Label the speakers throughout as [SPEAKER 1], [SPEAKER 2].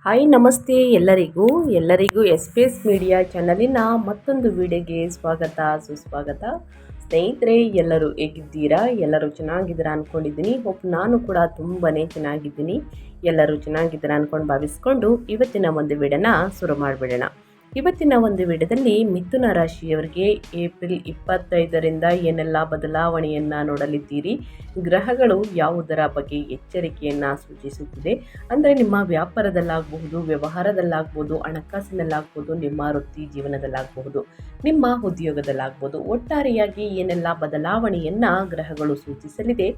[SPEAKER 1] Hi ನಮಸ್ತೆ ಎಲ್ಲರಿಗೂ S media ಚಾನಲಿನ ಮತ್ತೊಂದು ವಿಡಿಯೋಗೆ ಸ್ವಾಗತ ಸುಸ್ವಾಗತ. ಸ್ನೇಹಿತರೆ, ಎಲ್ಲರೂ ಹೇಗಿದ್ದೀರಾ? ಎಲ್ಲರೂ ಚೆನ್ನಾಗಿದ್ದೀರಾ ಅಂದ್ಕೊಂಡಿದ್ದೀನಿ. ನಾನು ಕೂಡ ತುಂಬಾ ಚೆನ್ನಾಗಿದ್ದೀನಿ. ಎಲ್ಲರೂ ಚೆನ್ನಾಗಿದ್ದೀರಾ ಅಂದ್ಕೊಂಡು ಭಾವಿಸ್ಕೊಂಡು ಇವತ್ತಿನ ಒಂದು ವಿಡಿಯೋನ ಶುರು ಮಾಡಿಬಿಡೋಣ. ಇವತ್ತಿನ ಒಂದು ವಿಡಿಯೋದಲ್ಲಿ ಮಿಥುನ ರಾಶಿಯವರಿಗೆ ಏಪ್ರಿಲ್ 25ರಿಂದ ಏನೆಲ್ಲ ಬದಲಾವಣೆಯನ್ನು ನೋಡಲಿದ್ದೀರಿ, ಗ್ರಹಗಳು ಯಾವುದರ ಬಗ್ಗೆ ಎಚ್ಚರಿಕೆಯನ್ನು ಸೂಚಿಸುತ್ತಿದೆ ಅಂದರೆ ನಿಮ್ಮ ವ್ಯಾಪಾರದಲ್ಲಾಗಬಹುದು, ವ್ಯವಹಾರದಲ್ಲಾಗ್ಬೋದು, ಹಣಕಾಸಿನಲ್ಲಾಗ್ಬೋದು, ನಿಮ್ಮ ವೃತ್ತಿ ಜೀವನದಲ್ಲಾಗಬಹುದು, ನಿಮ್ಮ ಉದ್ಯೋಗದಲ್ಲಾಗ್ಬೋದು, ಒಟ್ಟಾರೆಯಾಗಿ ಏನೆಲ್ಲ ಬದಲಾವಣೆಯನ್ನು ಗ್ರಹಗಳು ಸೂಚಿಸಲಿದೆ,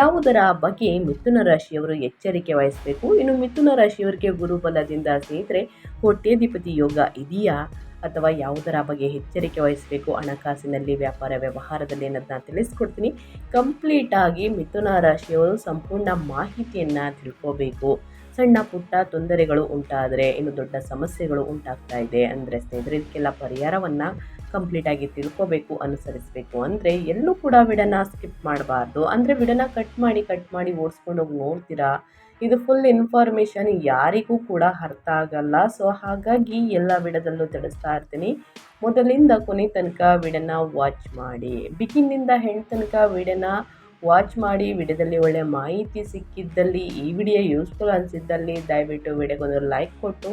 [SPEAKER 1] ಯಾವುದರ ಬಗ್ಗೆ ಮಿಥುನ ರಾಶಿಯವರು ಎಚ್ಚರಿಕೆ ವಹಿಸಬೇಕು. ಇನ್ನು ಮಿಥುನ ರಾಶಿಯವರಿಗೆ ಗುರುಬಲದಿಂದ ಸ್ನೇಹಿತರೆ ಕೋಟ್ಯಾಧಿಪತಿ ಯೋಗ ಇದೆಯಾ ಅಥವಾ ಯಾವುದರ ಬಗ್ಗೆ ಎಚ್ಚರಿಕೆ ವಹಿಸಬೇಕು ಹಣಕಾಸಿನಲ್ಲಿ, ವ್ಯಾಪಾರ ವ್ಯವಹಾರದಲ್ಲಿ ಅನ್ನೋದನ್ನ ತಿಳಿಸ್ಕೊಡ್ತೀನಿ. ಕಂಪ್ಲೀಟಾಗಿ ಮಿಥುನ ರಾಶಿಯವರು ಸಂಪೂರ್ಣ ಮಾಹಿತಿಯನ್ನು ತಿಳ್ಕೋಬೇಕು. ಸಣ್ಣ ಪುಟ್ಟ ತೊಂದರೆಗಳು ಉಂಟಾದರೆ, ಇನ್ನು ದೊಡ್ಡ ಸಮಸ್ಯೆಗಳು ಉಂಟಾಗ್ತಾ ಇದೆ ಅಂದರೆ ಸ್ನೇಹಿತರೆ ಇದಕ್ಕೆಲ್ಲ ಪರಿಹಾರವನ್ನು ಕಂಪ್ಲೀಟಾಗಿ ತಿಳ್ಕೋಬೇಕು, ಅನುಸರಿಸಬೇಕು. ಅಂದರೆ ಎಲ್ಲೂ ಕೂಡ ವಿಡನ ಸ್ಕಿಪ್ ಮಾಡಬಾರ್ದು. ಅಂದರೆ ವಿಡನ ಕಟ್ ಮಾಡಿ ಓಡಿಸ್ಕೊಂಡು ಹೋಗಿ ನೋಡ್ತೀರಾ, ಇದು ಫುಲ್ ಇನ್ಫಾರ್ಮೇಷನ್ ಯಾರಿಗೂ ಕೂಡ ಅರ್ಥ ಆಗಲ್ಲ. ಸೊ ಹಾಗಾಗಿ ಎಲ್ಲ ವಿಡಿಯೋದಲ್ಲೂ ತಿಳಿಸ್ತಾ ಇರ್ತೀನಿ. ಮೊದಲಿಂದ ಕೊನೆ ತನಕ ವಿಡಿಯೋನ ವಾಚ್ ಮಾಡಿ, ಬಿಗಿನಿಂದ ಹೆಣ್ಣು ತನಕ ವಿಡಿಯೋನ ವಾಚ್ ಮಾಡಿ. ವಿಡಿಯೋದಲ್ಲಿ ಒಳ್ಳೆ ಮಾಹಿತಿ ಸಿಕ್ಕಿದ್ದಲ್ಲಿ, ಈ ವಿಡಿಯೋ ಯೂಸ್ಫುಲ್ ಅನಿಸಿದ್ದಲ್ಲಿ ದಯವಿಟ್ಟು ವಿಡಿಯೋಗೊಂದು ಲೈಕ್ ಕೊಟ್ಟು,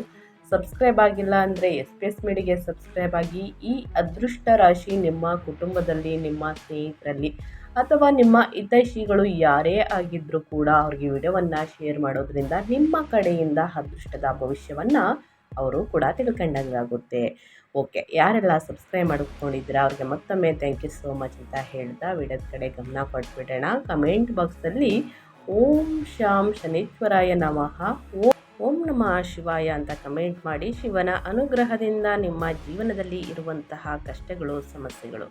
[SPEAKER 1] ಸಬ್ಸ್ಕ್ರೈಬ್ ಆಗಿಲ್ಲ ಅಂದರೆ ಎಸ್ ಮೀಡಿಯಾಗೆ ಸಬ್ಸ್ಕ್ರೈಬ್ ಆಗಿ. ಈ ಅದೃಷ್ಟ ರಾಶಿ ನಿಮ್ಮ ಕುಟುಂಬದಲ್ಲಿ, ನಿಮ್ಮ ಸ್ನೇಹಿತರಲ್ಲಿ ಅಥವಾ ನಿಮ್ಮ ಹಿತೈಷಿಗಳು ಯಾರೇ ಆಗಿದ್ದರೂ ಕೂಡ ಅವ್ರಿಗೆ ವಿಡಿಯೋವನ್ನು ಶೇರ್ ಮಾಡೋದ್ರಿಂದ ನಿಮ್ಮ ಕಡೆಯಿಂದ ಅದೃಷ್ಟದ ಭವಿಷ್ಯವನ್ನು ಅವರು ಕೂಡ ತಿಳ್ಕೊಂಡಂಗಾಗುತ್ತೆ. ಓಕೆ, ಯಾರೆಲ್ಲ ಸಬ್ಸ್ಕ್ರೈಬ್ ಮಾಡ್ಕೊಂಡಿದ್ದೀರಾ ಅವ್ರಿಗೆ ಮತ್ತೊಮ್ಮೆ ಥ್ಯಾಂಕ್ ಯು ಸೋ ಮಚ್ ಅಂತ ಹೇಳ್ತಾ ವಿಡಿಯೋದ ಕಡೆ ಗಮನ ಕೊಟ್ಬಿಡೋಣ. ಕಮೆಂಟ್ ಬಾಕ್ಸಲ್ಲಿ ಓಂ ಶಾಂ ಶನೀಶ್ವರಾಯ ನಮಃ, ಓಂ ನಮಃ ಶಿವಾಯ ಅಂತ ಕಮೆಂಟ್ ಮಾಡಿ. ಶಿವನ ಅನುಗ್ರಹದಿಂದ ನಿಮ್ಮ ಜೀವನದಲ್ಲಿ ಇರುವಂತಹ ಕಷ್ಟಗಳು, ಸಮಸ್ಯೆಗಳು,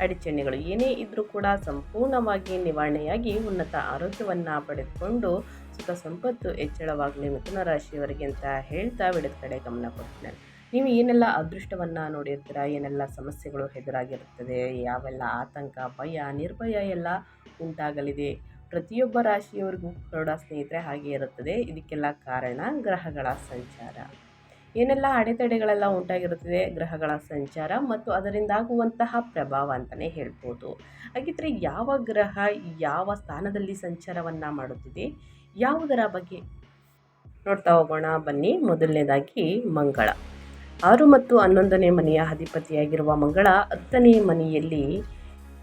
[SPEAKER 1] ಅಡಚಣೆಗಳು ಏನೇ ಇದ್ದರೂ ಕೂಡ ಸಂಪೂರ್ಣವಾಗಿ ನಿವಾರಣೆಯಾಗಿ ಉನ್ನತ ಆರೋಗ್ಯವನ್ನು ಪಡೆದುಕೊಂಡು ಸುಖ ಸಂಪತ್ತು ಹೆಚ್ಚಳವಾಗಲಿ ಮಿಥುನ ರಾಶಿಯವರಿಗೆ ಅಂತ ಹೇಳ್ತಾ ವಿಡಿಯೋದ ಕಡೆ ಗಮನ ಕೊಡ್ತೀನಿ. ನೀವು ಏನೆಲ್ಲ ಅದೃಷ್ಟವನ್ನು ನೋಡಿರ್ತೀರ, ಏನೆಲ್ಲ ಸಮಸ್ಯೆಗಳು ಎದುರಾಗಿರುತ್ತದೆ, ಯಾವೆಲ್ಲ ಆತಂಕ, ಭಯ, ನಿರ್ಭಯ ಎಲ್ಲ ಉಂಟಾಗಲಿದೆ, ಪ್ರತಿಯೊಬ್ಬ ರಾಶಿಯವರಿಗೂ ಕೂಡ ಸ್ನೇಹಿತರೆ ಹಾಗೆ ಇರುತ್ತದೆ. ಇದಕ್ಕೆಲ್ಲ ಕಾರಣ ಗ್ರಹಗಳ ಸಂಚಾರ. ಏನೆಲ್ಲ ಅಡೆತಡೆಗಳೆಲ್ಲ ಉಂಟಾಗಿರುತ್ತದೆ, ಗ್ರಹಗಳ ಸಂಚಾರ ಮತ್ತು ಅದರಿಂದಾಗುವಂತಹ ಪ್ರಭಾವ ಅಂತಲೇ ಹೇಳ್ಬೋದು. ಹಾಗಿದ್ರೆ ಯಾವ ಗ್ರಹ ಯಾವ ಸ್ಥಾನದಲ್ಲಿ ಸಂಚಾರವನ್ನು ಮಾಡುತ್ತಿದೆ, ಯಾವುದರ ಬಗ್ಗೆ ನೋಡ್ತಾ ಹೋಗೋಣ ಬನ್ನಿ. ಮೊದಲನೇದಾಗಿ ಮಂಗಳ. 6 ಮತ್ತು 11ನೇ ಮನೆಯ ಅಧಿಪತಿಯಾಗಿರುವ ಮಂಗಳ 10ನೇ ಮನೆಯಲ್ಲಿ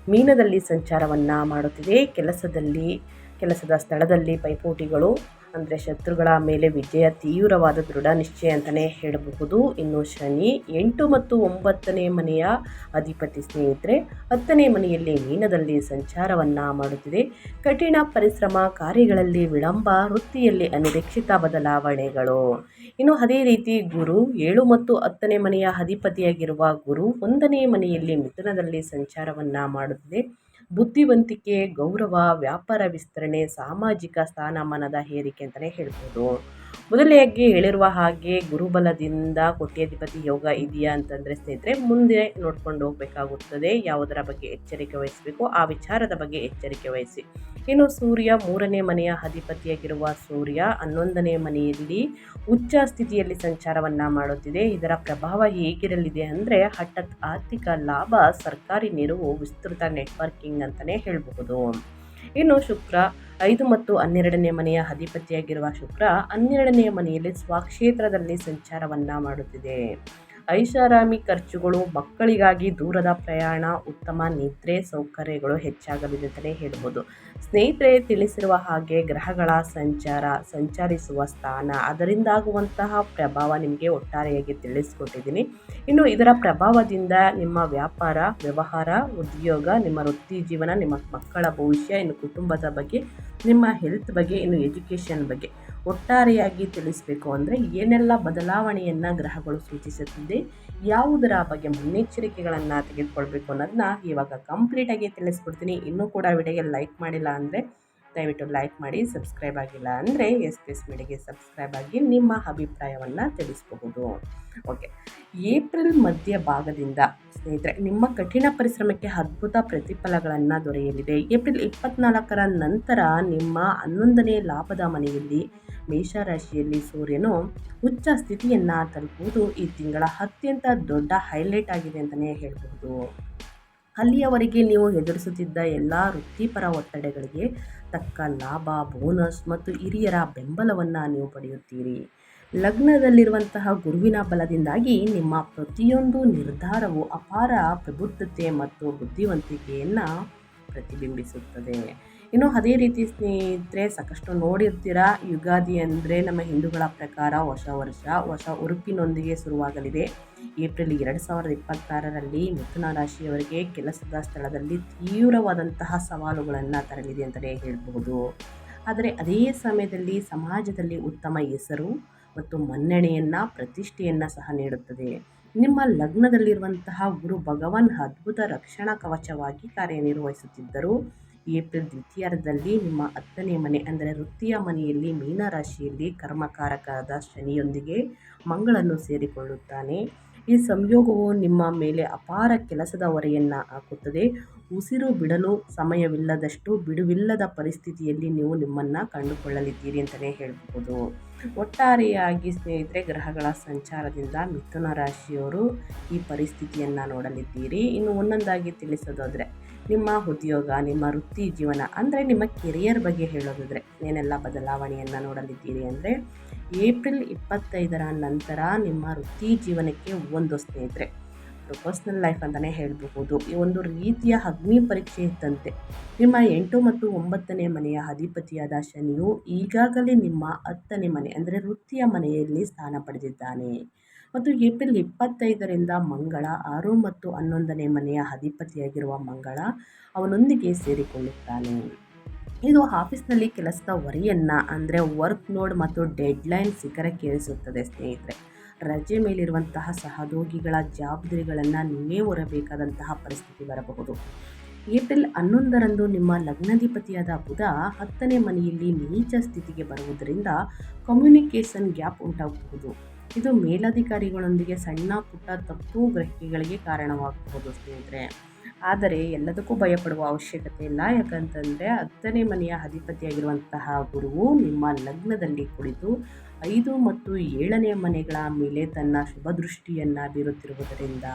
[SPEAKER 1] ಮೀನದಲ್ಲಿ ಸಂಚಾರವನ್ನು ಮಾಡುತ್ತಿದೆ. ಕೆಲಸದ ಸ್ಥಳದಲ್ಲಿ ಪೈಪೋಟಿಗಳು ಅಂದರೆ ಶತ್ರುಗಳ ಮೇಲೆ ವಿಜಯ, ತೀವ್ರವಾದ ದೃಢ ನಿಶ್ಚಯ ಅಂತಲೇ ಹೇಳಬಹುದು. ಇನ್ನು ಶನಿ 8 ಮತ್ತು 9ನೇ ಮನೆಯ ಅಧಿಪತಿ ಸ್ನೇಹಿತರೆ 10ನೇ ಮನೆಯಲ್ಲಿ ಮೀನದಲ್ಲಿ ಸಂಚಾರವನ್ನು ಮಾಡುತ್ತಿದೆ. ಕಠಿಣ ಪರಿಶ್ರಮ, ಕಾರ್ಯಗಳಲ್ಲಿ ವಿಳಂಬ, ವೃತ್ತಿಯಲ್ಲಿ ಅನಿರೀಕ್ಷಿತ ಬದಲಾವಣೆಗಳು. ಇನ್ನು ಅದೇ ರೀತಿ ಗುರು 7 ಮತ್ತು 10ನೇ ಮನೆಯ ಅಧಿಪತಿಯಾಗಿರುವ ಗುರು 1ನೇ ಮನೆಯಲ್ಲಿ ಮಿಥುನದಲ್ಲಿ ಸಂಚಾರವನ್ನು ಮಾಡುತ್ತಿದೆ. ಬುದ್ಧಿವಂತಿಕೆ, ಗೌರವ, ವ್ಯಾಪಾರ ವಿಸ್ತರಣೆ, ಸಾಮಾಜಿಕ ಸ್ಥಾನಮಾನದ ಏರಿಕೆ ಅಂತಲೇ ಹೇಳ್ಬೋದು. ಮೊದಲಿಗೆ ಹೇಳಿರುವ ಹಾಗೆ ಗುರುಬಲದಿಂದ ಕೋಟ್ಯಾಧಿಪತಿ ಯೋಗ ಇದೆಯಾ ಅಂತಂದರೆ ಸ್ನೇಹಿತರೆ ಮುಂದೆ ನೋಡ್ಕೊಂಡು ಹೋಗಬೇಕಾಗುತ್ತದೆ. ಯಾವುದರ ಬಗ್ಗೆ ಎಚ್ಚರಿಕೆ ವಹಿಸಬೇಕು ಆ ವಿಚಾರದ ಬಗ್ಗೆ ಎಚ್ಚರಿಕೆ ವಹಿಸಿ. ಇನ್ನು ಸೂರ್ಯ 3ನೇ ಮನೆಯ ಅಧಿಪತಿಯಾಗಿರುವ ಸೂರ್ಯ 11ನೇ ಮನೆಯಲ್ಲಿ ಉಚ್ಚ ಸ್ಥಿತಿಯಲ್ಲಿ ಸಂಚಾರವನ್ನು ಮಾಡುತ್ತಿದೆ. ಇದರ ಪ್ರಭಾವ ಹೇಗಿರಲಿದೆ ಅಂದರೆ ಹಠಾತ್ ಆರ್ಥಿಕ ಲಾಭ, ಸರ್ಕಾರಿ ನೆರವು, ವಿಸ್ತೃತ ನೆಟ್ವರ್ಕಿಂಗ್ ಅಂತಲೇ ಹೇಳಬಹುದು. ಇನ್ನು ಶುಕ್ರ 5 ಮತ್ತು 12ನೇ ಮನೆಯ ಅಧಿಪತಿಯಾಗಿರುವ ಶುಕ್ರ 12ನೇ ಮನೆಯಲ್ಲಿ ಸ್ವಕ್ಷೇತ್ರದಲ್ಲಿ ಸಂಚಾರವನ್ನು ಮಾಡುತ್ತಿದೆ. ಐಷಾರಾಮಿ ಖರ್ಚುಗಳು, ಮಕ್ಕಳಿಗಾಗಿ ದೂರದ ಪ್ರಯಾಣ, ಉತ್ತಮ ನಿದ್ರೆ ಸೌಕರ್ಯಗಳು ಹೆಚ್ಚಾಗಲಿದೆ ಅಂತಲೇ ಹೇಳ್ಬೋದು. ಸ್ನೇಹಿತರೆ ತಿಳಿಸಿರುವ ಹಾಗೆ ಗ್ರಹಗಳ ಸಂಚರಿಸುವ ಸ್ಥಾನ, ಅದರಿಂದಾಗುವಂತಹ ಪ್ರಭಾವ ನಿಮಗೆ ಒಟ್ಟಾರೆಯಾಗಿ ತಿಳಿಸ್ಕೊಟ್ಟಿದ್ದೀನಿ. ಇನ್ನು ಇದರ ಪ್ರಭಾವದಿಂದ ನಿಮ್ಮ ವ್ಯಾಪಾರ, ವ್ಯವಹಾರ, ಉದ್ಯೋಗ, ನಿಮ್ಮ ವೃತ್ತಿ ಜೀವನ, ನಿಮ್ಮ ಮಕ್ಕಳ ಭವಿಷ್ಯ, ಇನ್ನು ಕುಟುಂಬದ ಬಗ್ಗೆ, ನಿಮ್ಮ ಹೆಲ್ತ್ ಬಗ್ಗೆ, ಇನ್ನು ಎಜುಕೇಷನ್ ಬಗ್ಗೆ ಒಟ್ಟಾರೆಯಾಗಿ ತಿಳಿಸಬೇಕು ಅಂದರೆ ಏನೆಲ್ಲ ಬದಲಾವಣೆಯನ್ನು ಗ್ರಹಗಳು ಸೂಚಿಸುತ್ತಿದೆ, ಯಾವುದರ ಬಗ್ಗೆ ಮುನ್ನೆಚ್ಚರಿಕೆಗಳನ್ನು ತೆಗೆದುಕೊಳ್ಬೇಕು ಅನ್ನೋದನ್ನ ಇವಾಗ ಕಂಪ್ಲೀಟಾಗಿ ತಿಳಿಸ್ಕೊಡ್ತೀನಿ. ಇನ್ನೂ ಕೂಡ ವಿಡಿಯೋಗೆ ಲೈಕ್ ಮಾಡಿಲ್ಲ ಅಂದರೆ ದಯವಿಟ್ಟು ಲೈಕ್ ಮಾಡಿ. ಸಬ್ಸ್ಕ್ರೈಬ್ ಆಗಿಲ್ಲ ಅಂದರೆ ಎಸ್ ಪಿ ಎಸ್ ಮೀಡಿಯಾಗೆ ಸಬ್ಸ್ಕ್ರೈಬ್ ಆಗಿ ನಿಮ್ಮ ಅಭಿಪ್ರಾಯವನ್ನು ತಿಳಿಸಬಹುದು. ಓಕೆ, ಏಪ್ರಿಲ್ ಮಧ್ಯ ಭಾಗದಿಂದ ಸ್ನೇಹಿತರೆ ನಿಮ್ಮ ಕಠಿಣ ಪರಿಶ್ರಮಕ್ಕೆ ಅದ್ಭುತ ಪ್ರತಿಫಲಗಳನ್ನು ದೊರೆಯಲಿದೆ. ಏಪ್ರಿಲ್ 24ರ ನಂತರ ನಿಮ್ಮ 11ನೇ ಲಾಭದ ಮನೆಯಲ್ಲಿ ಮೇಷರಾಶಿಯಲ್ಲಿ ಸೂರ್ಯನು ಉಚ್ಚ ಸ್ಥಿತಿಯನ್ನು ತಲುಪುವುದು ಈ ತಿಂಗಳ ಅತ್ಯಂತ ದೊಡ್ಡ ಹೈಲೈಟ್ ಆಗಿದೆ ಅಂತಲೇ ಹೇಳಬಹುದು. ಅಲ್ಲಿಯವರೆಗೆ ನೀವು ಎದುರಿಸುತ್ತಿದ್ದ ಎಲ್ಲ ವೃತ್ತಿಪರ ಒತ್ತಡಗಳಿಗೆ ತಕ್ಕ ಲಾಭ, ಬೋನಸ್ ಮತ್ತು ಹಿರಿಯರ ಬೆಂಬಲವನ್ನು ನೀವು ಪಡೆಯುತ್ತೀರಿ. ಲಗ್ನದಲ್ಲಿರುವಂತಹ ಗುರುವಿನ ಬಲದಿಂದಾಗಿ ನಿಮ್ಮ ಪ್ರತಿಯೊಂದು ನಿರ್ಧಾರವು ಅಪಾರ ಪ್ರಬುದ್ಧತೆ ಮತ್ತು ಬುದ್ಧಿವಂತಿಕೆಯನ್ನು ಪ್ರತಿಬಿಂಬಿಸುತ್ತದೆ. ಇನ್ನು ಅದೇ ರೀತಿ ಸ್ನೇಹಿತರೆ, ಸಾಕಷ್ಟು ನೋಡಿರ್ತೀರಾ, ಯುಗಾದಿ ಅಂದರೆ ನಮ್ಮ ಹಿಂದೂಗಳ ಪ್ರಕಾರ ಹೊಸ ವರ್ಷ, ಹೊಸ ಉರುಪಿನೊಂದಿಗೆ ಶುರುವಾಗಲಿದೆ. ಏಪ್ರಿಲ್ 2026ರಲ್ಲಿ ಮಿಥುನ ರಾಶಿಯವರಿಗೆ ಕೆಲಸದ ಸ್ಥಳದಲ್ಲಿ ತೀವ್ರವಾದಂತಹ ಸವಾಲುಗಳನ್ನು ತರಲಿದೆ ಅಂತಲೇ ಹೇಳಬಹುದು. ಆದರೆ ಅದೇ ಸಮಯದಲ್ಲಿ ಸಮಾಜದಲ್ಲಿ ಉತ್ತಮ ಹೆಸರು ಮತ್ತು ಮನ್ನಣೆಯನ್ನು, ಪ್ರತಿಷ್ಠೆಯನ್ನು ಸಹ ನೀಡುತ್ತದೆ. ನಿಮ್ಮ ಲಗ್ನದಲ್ಲಿರುವಂತಹ ಗುರು ಭಗವಾನ್ ಅದ್ಭುತ ರಕ್ಷಣಾ ಕವಚವಾಗಿ ಕಾರ್ಯನಿರ್ವಹಿಸುತ್ತಿದ್ದರು. ಏಪ್ರಿಲ್ ದ್ವಿತೀಯಾರ್ಧದಲ್ಲಿ ನಿಮ್ಮ 10ನೇ ಮನೆ ಅಂದರೆ ವೃತ್ತಿಯ ಮನೆಯಲ್ಲಿ ಮೀನರಾಶಿಯಲ್ಲಿ ಕರ್ಮಕಾರಕದ ಶನಿಯೊಂದಿಗೆ ಮಂಗಳನು ಸೇರಿಕೊಳ್ಳುತ್ತಾನೆ. ಈ ಸಂಯೋಗವು ನಿಮ್ಮ ಮೇಲೆ ಅಪಾರ ಕೆಲಸದ ಹೊರೆಯನ್ನು ಹಾಕುತ್ತದೆ. ಉಸಿರು ಬಿಡಲು ಸಮಯವಿಲ್ಲದಷ್ಟು ಬಿಡುವಿಲ್ಲದ ಪರಿಸ್ಥಿತಿಯಲ್ಲಿ ನೀವು ನಿಮ್ಮನ್ನು ಕಂಡುಕೊಳ್ಳಲಿದ್ದೀರಿ ಅಂತಲೇ ಹೇಳಬಹುದು. ಒಟ್ಟಾರೆಯಾಗಿ ಸ್ನೇಹಿತರೆ, ಗ್ರಹಗಳ ಸಂಚಾರದಿಂದ ಮಿಥುನ ರಾಶಿಯವರು ಈ ಪರಿಸ್ಥಿತಿಯನ್ನು ನೋಡಲಿದ್ದೀರಿ. ಇನ್ನು ಒಂದೊಂದಾಗಿ ತಿಳಿಸೋದಾದರೆ, ನಿಮ್ಮ ಉದ್ಯೋಗ, ನಿಮ್ಮ ವೃತ್ತಿ ಜೀವನ ಅಂದರೆ ನಿಮ್ಮ ಕೆರಿಯರ್ ಬಗ್ಗೆ ಹೇಳೋದಾದರೆ ಏನೆಲ್ಲ ಬದಲಾವಣೆಯನ್ನು ನೋಡಲಿದ್ದೀರಿ ಅಂದರೆ, ಏಪ್ರಿಲ್ 25ರ ನಂತರ ನಿಮ್ಮ ವೃತ್ತಿ ಜೀವನಕ್ಕೆ ಒಂದು ಸ್ನೇಹಿತರೆ ಪರ್ಸನಲ್ ಲೈಫ್ ಅಂತಲೇ ಹೇಳಬಹುದು. ಈ ಒಂದು ರೀತಿಯ ಅಗ್ನಿ ಪರೀಕ್ಷೆ ಇದ್ದಂತೆ. ನಿಮ್ಮ 8 ಮತ್ತು 9ನೇ ಮನೆಯ ಅಧಿಪತಿಯಾದ ಶನಿಯು ಈಗಾಗಲೇ ನಿಮ್ಮ 10ನೇ ಮನೆ ಅಂದರೆ ವೃತ್ತಿಯ ಮನೆಯಲ್ಲಿ ಸ್ಥಾನ ಪಡೆದಿದ್ದಾನೆ. ಮತ್ತು ಏಪ್ರಿಲ್ 25ರಿಂದ ಮಂಗಳ 6 ಮತ್ತು 11ನೇ ಮನೆಯ ಅಧಿಪತಿಯಾಗಿರುವ ಮಂಗಳ ಅವನೊಂದಿಗೆ ಸೇರಿಕೊಳ್ಳುತ್ತಾನೆ. ಇದು ಆಫೀಸ್ನಲ್ಲಿ ಕೆಲಸದ ಹೊರೆಯನ್ನು ಅಂದರೆ ವರ್ಕ್ ಲೋಡ್ ಮತ್ತು ಡೆಡ್ಲೈನ್ ಶಿಖರಕ್ಕೇರಿಸುತ್ತದೆ ಸ್ನೇಹಿತರೆ. ರಜೆ ಮೇಲಿರುವಂತಹ ಸಹೋದ್ಯೋಗಿಗಳ ಜವಾಬ್ದಾರಿಗಳನ್ನು ನೀವೇ ಹೊರಬೇಕಾದಂತಹ ಪರಿಸ್ಥಿತಿ ಬರಬಹುದು. ಏಪ್ರಿಲ್ 11ರಂದು ನಿಮ್ಮ ಲಗ್ನಾಧಿಪತಿಯಾದ ಬುಧ 10ನೇ ಮನೆಯಲ್ಲಿ ನೀಚ ಸ್ಥಿತಿಗೆ ಬರುವುದರಿಂದ ಕಮ್ಯುನಿಕೇಷನ್ ಗ್ಯಾಪ್ ಉಂಟಾಗಬಹುದು. ಇದು ಮೇಲಧಿಕಾರಿಗಳೊಂದಿಗೆ ಸಣ್ಣ ಪುಟ್ಟ ತಪ್ಪು ಗ್ರಹಿಕೆಗಳಿಗೆ ಕಾರಣವಾಗಬಹುದು ಸ್ನೇಹಿತರೆ. ಆದರೆ ಎಲ್ಲದಕ್ಕೂ ಭಯಪಡುವ ಅವಶ್ಯಕತೆ ಇಲ್ಲ. ಯಾಕಂತಂದರೆ 10ನೇ ಮನೆಯ ಅಧಿಪತಿಯಾಗಿರುವಂತಹ ಗುರುವು ನಿಮ್ಮ ಲಗ್ನದಲ್ಲಿ ಕುಳಿತು 5 ಮತ್ತು 7ನೇ ಮನೆಗಳ ಮೇಲೆ ತನ್ನ ಶುಭ ದೃಷ್ಟಿಯನ್ನು ಬೀರುತ್ತಿರುವುದರಿಂದ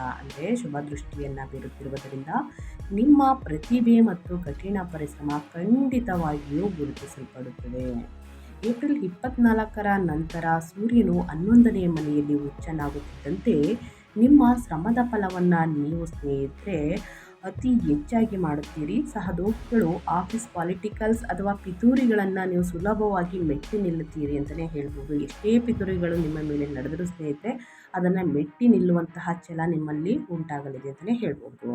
[SPEAKER 1] ನಿಮ್ಮ ಪ್ರತಿಭೆ ಮತ್ತು ಕಠಿಣ ಪರಿಶ್ರಮ ಖಂಡಿತವಾಗಿಯೂ ಗುರುತಿಸಲ್ಪಡುತ್ತದೆ. ಏಪ್ರಿಲ್ 24ರ ನಂತರ ಸೂರ್ಯನು 11ನೇ ಮನೆಯಲ್ಲಿ ಉಚ್ಚನಾಗುತ್ತಿದ್ದಂತೆ ನಿಮ್ಮ ಶ್ರಮದ ಫಲವನ್ನು ನೀವು ಸ್ನೇಹಿತರೆ ಅತಿ ಹೆಚ್ಚಾಗಿ ಮಾಡುತ್ತೀರಿ. ಸಹೋದ್ಯೋಗಿಗಳು, ಆಫೀಸ್ ಪಾಲಿಟಿಕಲ್ಸ್ ಅಥವಾ ಪಿತೂರಿಗಳನ್ನು ನೀವು ಸುಲಭವಾಗಿ ಮೆಟ್ಟಿ ನಿಲ್ಲುತ್ತೀರಿ ಅಂತಲೇ ಹೇಳ್ಬೋದು. ಎಷ್ಟೇ ಪಿತೂರಿಗಳು ನಿಮ್ಮ ಮೇಲೆ ನಡೆದರೂ ಸ್ನೇಹಿತರೆ ಅದನ್ನು ಮೆಟ್ಟಿ ನಿಲ್ಲುವಂತಹ ಛಲ ನಿಮ್ಮಲ್ಲಿ ಉಂಟಾಗಲಿದೆ ಅಂತಲೇ ಹೇಳ್ಬೋದು.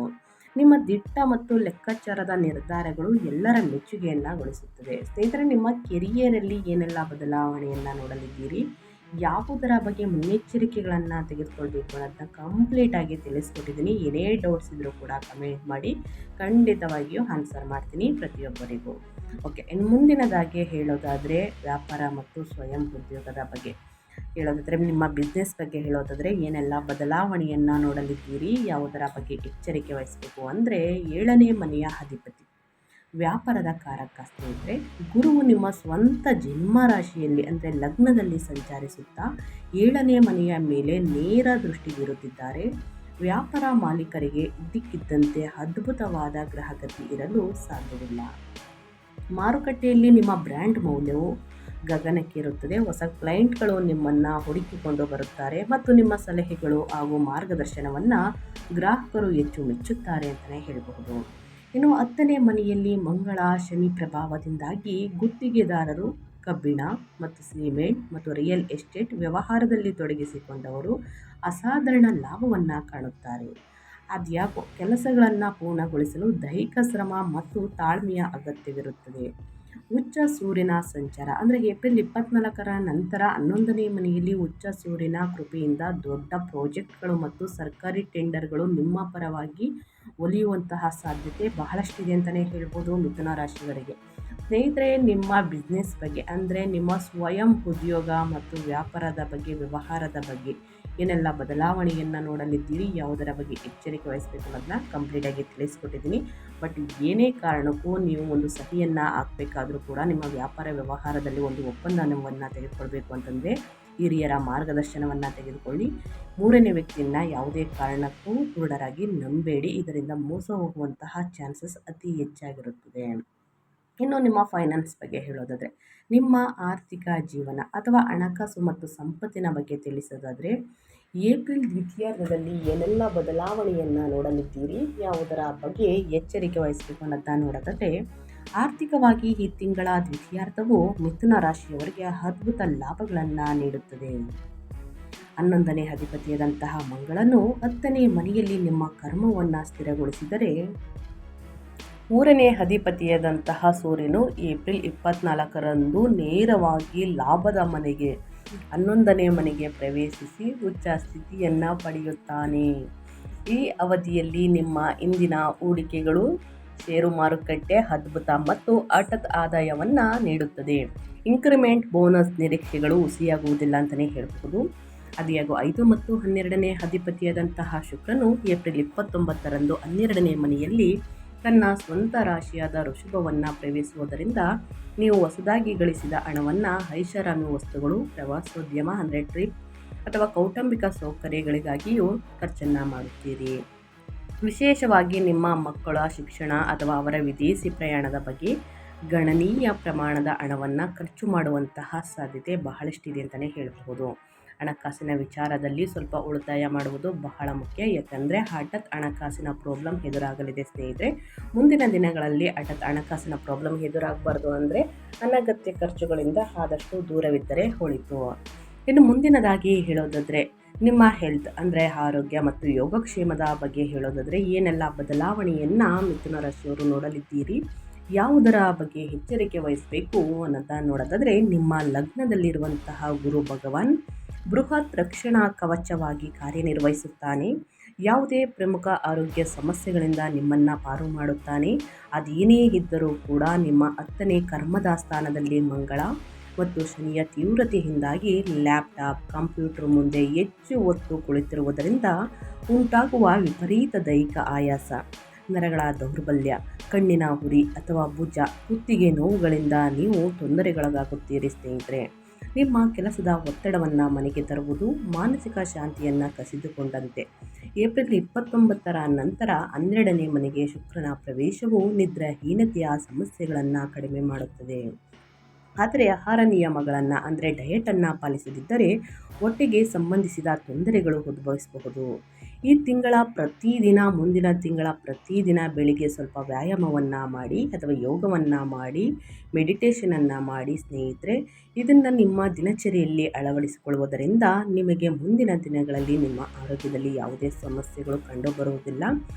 [SPEAKER 1] ನಿಮ್ಮ ದಿಟ್ಟ ಮತ್ತು ಲೆಕ್ಕಾಚಾರದ ನಿರ್ಧಾರಗಳು ಎಲ್ಲರ ಮೆಚ್ಚುಗೆಯನ್ನು ಗಳಿಸುತ್ತದೆ. ಸ್ನೇಹಿತರೆ, ನಿಮ್ಮ ಕೆರಿಯರಲ್ಲಿ ಏನೆಲ್ಲ ಬದಲಾವಣೆಯನ್ನು ನೋಡಲಿದ್ದೀರಿ, ಯಾವುದರ ಬಗ್ಗೆ ಮುನ್ನೆಚ್ಚರಿಕೆಗಳನ್ನು ತೆಗೆದುಕೊಳ್ಬೇಕು ಅನ್ನೋದನ್ನ ಕಂಪ್ಲೀಟಾಗಿ ತಿಳಿಸ್ಕೊಟ್ಟಿದ್ದೀನಿ. ಏನೇ ಡೌಟ್ಸ್ ಇದ್ದರೂ ಕೂಡ ಕಮೆಂಟ್ ಮಾಡಿ, ಖಂಡಿತವಾಗಿಯೂ ಆನ್ಸರ್ ಮಾಡ್ತೀನಿ ಪ್ರತಿಯೊಬ್ಬರಿಗೂ. ಓಕೆ, ಇನ್ನು ಮುಂದಿನದಾಗಿ ಹೇಳೋದಾದರೆ ವ್ಯಾಪಾರ ಮತ್ತು ಸ್ವಯಂ ಉದ್ಯೋಗದ ಬಗ್ಗೆ ಹೇಳೋದಾದರೆ, ನಿಮ್ಮ ಬಿಸ್ನೆಸ್ ಬಗ್ಗೆ ಹೇಳೋದಾದರೆ ಏನೆಲ್ಲ ಬದಲಾವಣೆಯನ್ನು ನೋಡಲಿದ್ದೀರಿ, ಯಾವುದರ ಬಗ್ಗೆ ಎಚ್ಚರಿಕೆ ವಹಿಸಬೇಕು ಅಂದರೆ, 7ನೇ ಮನೆಯ ಅಧಿಪತಿ ವ್ಯಾಪಾರದ ಕಾರಕ ಸ್ನೇಹಿತರೆ ಗುರುವು ನಿಮ್ಮ ಸ್ವಂತ ಜನ್ಮರಾಶಿಯಲ್ಲಿ ಅಂದರೆ ಲಗ್ನದಲ್ಲಿ ಸಂಚರಿಸುತ್ತಾ 7ನೇ ಮನೆಯ ಮೇಲೆ ನೇರ ದೃಷ್ಟಿ ಬೀರುತ್ತಿದ್ದಾರೆ. ವ್ಯಾಪಾರ ಮಾಲೀಕರಿಗೆ ಇದ್ದಕ್ಕಿದ್ದಂತೆ ಅದ್ಭುತವಾದ ಗ್ರಹಗತಿ ಇರಲು ಸಾಧ್ಯವಿಲ್ಲ. ಮಾರುಕಟ್ಟೆಯಲ್ಲಿ ನಿಮ್ಮ ಬ್ರ್ಯಾಂಡ್ ಮೌಲ್ಯವು ಗಗನಕ್ಕೇರುತ್ತದೆ. ಹೊಸ ಕ್ಲೈಂಟ್ಗಳು ನಿಮ್ಮನ್ನು ಹುಡುಕಿಕೊಂಡು ಬರುತ್ತಾರೆ ಮತ್ತು ನಿಮ್ಮ ಸಲಹೆಗಳು ಹಾಗೂ ಮಾರ್ಗದರ್ಶನವನ್ನು ಗ್ರಾಹಕರು ಹೆಚ್ಚು ಮೆಚ್ಚುತ್ತಾರೆ ಅಂತಲೇ ಹೇಳಬಹುದು. ಇನ್ನು 10ನೇ ಮನೆಯಲ್ಲಿ ಮಂಗಳ ಶನಿ ಪ್ರಭಾವದಿಂದಾಗಿ ಗುತ್ತಿಗೆದಾರರು, ಕಬ್ಬಿಣ ಮತ್ತು ಸಿಮೆಂಟ್ ಮತ್ತು ರಿಯಲ್ ಎಸ್ಟೇಟ್ ವ್ಯವಹಾರದಲ್ಲಿ ತೊಡಗಿಸಿಕೊಂಡವರು ಅಸಾಧಾರಣ ಲಾಭವನ್ನು ಕಾಣುತ್ತಾರೆ. ಆದಾಗ್ಯೂ ಕೆಲಸಗಳನ್ನು ಪೂರ್ಣಗೊಳಿಸಲು ದೈಹಿಕ ಶ್ರಮ ಮತ್ತು ತಾಳ್ಮೆಯ ಅಗತ್ಯವಿರುತ್ತದೆ. ಉಚ್ಚ ಸೂರ್ಯನ ಸಂಚಾರ ಅಂದರೆ ಏಪ್ರಿಲ್ 24ರ ನಂತರ 11ನೇ ಮನೆಯಲ್ಲಿ ಉಚ್ಚ ಸೂರ್ಯನ ಕೃಪೆಯಿಂದ ದೊಡ್ಡ ಪ್ರಾಜೆಕ್ಟ್ಗಳು ಮತ್ತು ಸರ್ಕಾರಿ ಟೆಂಡರ್ಗಳು ನಿಮ್ಮ ಪರವಾಗಿ ಒಲಿಯುವಂತಹ ಸಾಧ್ಯತೆ ಬಹಳಷ್ಟಿದೆ ಅಂತಲೇ ಹೇಳ್ಬೋದು ಮಿಥುನ ರಾಶಿಯವರಿಗೆ. ಸ್ನೇಹಿತರೆ, ನಿಮ್ಮ ಬಿಸ್ನೆಸ್ ಬಗ್ಗೆ ಅಂದರೆ ನಿಮ್ಮ ಸ್ವಯಂ ಉದ್ಯೋಗ ಮತ್ತು ವ್ಯಾಪಾರದ ಬಗ್ಗೆ, ವ್ಯವಹಾರದ ಬಗ್ಗೆ ಏನೆಲ್ಲ ಬದಲಾವಣೆಯನ್ನು ನೋಡಲಿದ್ದೀರಿ, ಯಾವುದರ ಬಗ್ಗೆ ಎಚ್ಚರಿಕೆ ವಹಿಸಬೇಕು ಅನ್ನೋದನ್ನ ಕಂಪ್ಲೀಟಾಗಿ ತಿಳಿಸ್ಕೊಟ್ಟಿದ್ದೀನಿ. ಬಟ್ ಏನೇ ಕಾರಣಕ್ಕೂ ನೀವು ಒಂದು ಸಹಿಯನ್ನು ಹಾಕಬೇಕಾದ್ರೂ ಕೂಡ ನಿಮ್ಮ ವ್ಯಾಪಾರ ವ್ಯವಹಾರದಲ್ಲಿ ಒಂದು ಒಪ್ಪಂದವನ್ನು ತೆಗೆದುಕೊಳ್ಬೇಕು ಅಂತಂದರೆ ಹಿರಿಯರ ಮಾರ್ಗದರ್ಶನವನ್ನು ತೆಗೆದುಕೊಳ್ಳಿ. ಮೂರನೇ ವ್ಯಕ್ತಿಯನ್ನು ಯಾವುದೇ ಕಾರಣಕ್ಕೂ ಕುರುಡರಾಗಿ ನಂಬೇಡಿ, ಇದರಿಂದ ಮೋಸ ಹೋಗುವಂತಹ ಚಾನ್ಸಸ್ ಅತಿ ಹೆಚ್ಚಾಗಿರುತ್ತದೆ. ಇನ್ನು ನಿಮ್ಮ ಫೈನಾನ್ಸ್ ಬಗ್ಗೆ ಹೇಳೋದಾದರೆ, ನಿಮ್ಮ ಆರ್ಥಿಕ ಜೀವನ ಅಥವಾ ಹಣಕಾಸು ಮತ್ತು ಸಂಪತ್ತಿನ ಬಗ್ಗೆ ತಿಳಿಸೋದಾದರೆ, ಏಪ್ರಿಲ್ ದ್ವಿತೀಯಾರ್ಧದಲ್ಲಿ ಏನೆಲ್ಲ ಬದಲಾವಣೆಯನ್ನು ನೋಡಲಿದ್ದೀರಿ, ಯಾವುದರ ಬಗ್ಗೆ ಎಚ್ಚರಿಕೆ ವಹಿಸಬೇಕು ಅನ್ನೋದನ್ನ ನೋಡೋದಾದರೆ, ಆರ್ಥಿಕವಾಗಿ ಈ ತಿಂಗಳ ದ್ವಿತೀಯಾರ್ಧವು ಮಿಥುನ ರಾಶಿಯವರಿಗೆ ಅದ್ಭುತ ಲಾಭಗಳನ್ನು ನೀಡುತ್ತದೆ. 11ನೇ ಅಧಿಪತಿಯಾದಂತಹ ಮಂಗಳನು 10ನೇ ಮನೆಯಲ್ಲಿ ನಿಮ್ಮ ಕರ್ಮವನ್ನು ಸ್ಥಿರಗೊಳಿಸಿದರೆ, 3ನೇ ಅಧಿಪತಿಯಾದಂತಹ ಸೂರ್ಯನು ಏಪ್ರಿಲ್ 24ರಂದು ನೇರವಾಗಿ ಲಾಭದ ಮನೆಗೆ 11ನೇ ಮನೆಗೆ ಪ್ರವೇಶಿಸಿ ಉಚ್ಚ ಸ್ಥಿತಿಯನ್ನು ಪಡೆಯುತ್ತಾನೆ. ಈ ಅವಧಿಯಲ್ಲಿ ನಿಮ್ಮ ಇಂದಿನ ಹೂಡಿಕೆಗಳು ಷೇರು ಮಾರುಕಟ್ಟೆ ಅದ್ಭುತ ಮತ್ತು ಹಠಾತ್ ಆದಾಯವನ್ನು ನೀಡುತ್ತದೆ. ಇನ್ಕ್ರಿಮೆಂಟ್ ಬೋನಸ್ ನಿರೀಕ್ಷೆಗಳು ಹುಸಿಯಾಗುವುದಿಲ್ಲ ಅಂತಲೇ ಹೇಳಬಹುದು. ಅದಿಯಾಗೂ 5 ಮತ್ತು 12ನೇ ಅಧಿಪತಿಯಾದಂತಹ ಶುಕ್ರನು ಏಪ್ರಿಲ್ 29ರಂದು 12ನೇ ಮನೆಯಲ್ಲಿ ತನ್ನ ಸ್ವಂತ ರಾಶಿಯಾದ ಋಷಭವನ್ನು ಪ್ರವೇಶಿಸುವುದರಿಂದ ನೀವು ಹೊಸದಾಗಿ ಗಳಿಸಿದ ಹಣವನ್ನು ಐಷಾರಾಮಿ ವಸ್ತುಗಳು, ಪ್ರವಾಸೋದ್ಯಮ ಅಂದರೆ ಟ್ರಿಪ್ ಅಥವಾ ಕೌಟುಂಬಿಕ ಸೌಕರ್ಯಗಳಿಗಾಗಿಯೂ ಖರ್ಚನ್ನು ಮಾಡುತ್ತೀರಿ. ವಿಶೇಷವಾಗಿ ನಿಮ್ಮ ಮಕ್ಕಳ ಶಿಕ್ಷಣ ಅಥವಾ ಅವರ ವಿದೇಶಿ ಪ್ರಯಾಣದ ಬಗ್ಗೆ ಗಣನೀಯ ಪ್ರಮಾಣದ ಹಣವನ್ನು ಖರ್ಚು ಮಾಡುವಂತಹ ಸಾಧ್ಯತೆ ಬಹಳಷ್ಟಿದೆ ಅಂತಲೇ ಹೇಳಬಹುದು. ಹಣಕಾಸಿನ ವಿಚಾರದಲ್ಲಿ ಸ್ವಲ್ಪ ಉಳಿತಾಯ ಮಾಡುವುದು ಬಹಳ ಮುಖ್ಯ, ಯಾಕಂದರೆ ಹಠಾತ್ ಹಣಕಾಸಿನ ಪ್ರಾಬ್ಲಮ್ ಎದುರಾಗಲಿದೆ ಸ್ನೇಹಿತರೆ. ಮುಂದಿನ ದಿನಗಳಲ್ಲಿ ಹಠಾತ್ ಹಣಕಾಸಿನ ಪ್ರಾಬ್ಲಮ್ ಎದುರಾಗಬಾರ್ದು ಅಂದರೆ ಅನಗತ್ಯ ಖರ್ಚುಗಳಿಂದ ಆದಷ್ಟು ದೂರವಿದ್ದರೆ ಒಳಿತು. ಇನ್ನು ಮುಂದಿನದಾಗಿ ಹೇಳೋದಾದರೆ, ನಿಮ್ಮ ಹೆಲ್ತ್ ಅಂದರೆ ಆರೋಗ್ಯ ಮತ್ತು ಯೋಗಕ್ಷೇಮದ ಬಗ್ಗೆ ಹೇಳೋದಾದರೆ, ಏನೆಲ್ಲ ಬದಲಾವಣೆಯನ್ನು ಮಿಥುನ ರಾಶಿಯವರು ನೋಡಲಿದ್ದೀರಿ, ಯಾವುದರ ಬಗ್ಗೆ ಎಚ್ಚರಿಕೆ ವಹಿಸಬೇಕು ಅನ್ನೋದನ್ನ ನೋಡೋದಾದರೆ, ನಿಮ್ಮ ಲಗ್ನದಲ್ಲಿರುವಂತಹ ಗುರು ಭಗವಾನ್ ಬೃಹತ್ ರಕ್ಷಣಾ ಕವಚವಾಗಿ ಕಾರ್ಯನಿರ್ವಹಿಸುತ್ತಾನೆ. ಯಾವುದೇ ಪ್ರಮುಖ ಆರೋಗ್ಯ ಸಮಸ್ಯೆಗಳಿಂದ ನಿಮ್ಮನ್ನು ಪಾರು ಮಾಡುತ್ತಾನೆ. ಅದೇನೇ ಇದ್ದರೂ ಕೂಡ ನಿಮ್ಮ 10ನೇ ಕರ್ಮದ ಸ್ಥಾನದಲ್ಲಿ ಮಂಗಳ ಮತ್ತು ಶನಿಯ ತೀವ್ರತೆಯಿಂದಾಗಿ ಲ್ಯಾಪ್ಟಾಪ್, ಕಂಪ್ಯೂಟರ್ ಮುಂದೆ ಹೆಚ್ಚು ಹೊತ್ತು ಕುಳಿತಿರುವುದರಿಂದ ಉಂಟಾಗುವ ವಿಪರೀತ ದೈಹಿಕ ಆಯಾಸ, ನರಗಳ ದೌರ್ಬಲ್ಯ, ಕಣ್ಣಿನ ಉರಿ ಅಥವಾ ಭುಜ, ಕುತ್ತಿಗೆ ನೋವುಗಳಿಂದ ನೀವು ತೊಂದರೆಗೊಳಗಾಗುತ್ತೀರಿ ಸ್ನೇಹಿತರೆ. ನಿಮ್ಮ ಕೆಲಸದ ಒತ್ತಡವನ್ನು ಮನೆಗೆ ತರುವುದು ಮಾನಸಿಕ ಶಾಂತಿಯನ್ನು ಕಸಿದುಕೊಂಡಂತೆ. ಏಪ್ರಿಲ್ 29ರ ನಂತರ 12ನೇ ಮನೆಗೆ ಶುಕ್ರನ ಪ್ರವೇಶವು ನಿದ್ರಾಹೀನತೆಯ ಸಮಸ್ಯೆಗಳನ್ನು ಕಡಿಮೆ ಮಾಡುತ್ತದೆ. ಆದರೆ ಆಹಾರ ನಿಯಮಗಳನ್ನು ಅಂದರೆ ಡಯಟನ್ನು ಪಾಲಿಸದಿದ್ದರೆ ಹೊಟ್ಟೆಗೆ ಸಂಬಂಧಿಸಿದ ತೊಂದರೆಗಳು ಉದ್ಭವಿಸಬಹುದು. ಈ ತಿಂಗಳ ಪ್ರತಿದಿನ, ಮುಂದಿನ ತಿಂಗಳ ಪ್ರತಿದಿನ ಬೆಳಿಗ್ಗೆ ಸ್ವಲ್ಪ ವ್ಯಾಯಾಮವನ್ನು ಮಾಡಿ ಅಥವಾ ಯೋಗವನ್ನು ಮಾಡಿ, ಮೆಡಿಟೇಷನನ್ನು ಮಾಡಿ ಸ್ನೇಹಿತರೆ. ಇದನ್ನು ನಿಮ್ಮ ದಿನಚರಿಯಲ್ಲಿ ಅಳವಡಿಸಿಕೊಳ್ಳುವುದರಿಂದ ನಿಮಗೆ ಮುಂದಿನ ದಿನಗಳಲ್ಲಿ ನಿಮ್ಮ ಆರೋಗ್ಯದಲ್ಲಿ ಯಾವುದೇ ಸಮಸ್ಯೆಗಳು ಕಂಡುಬರುವುದಿಲ್ಲ.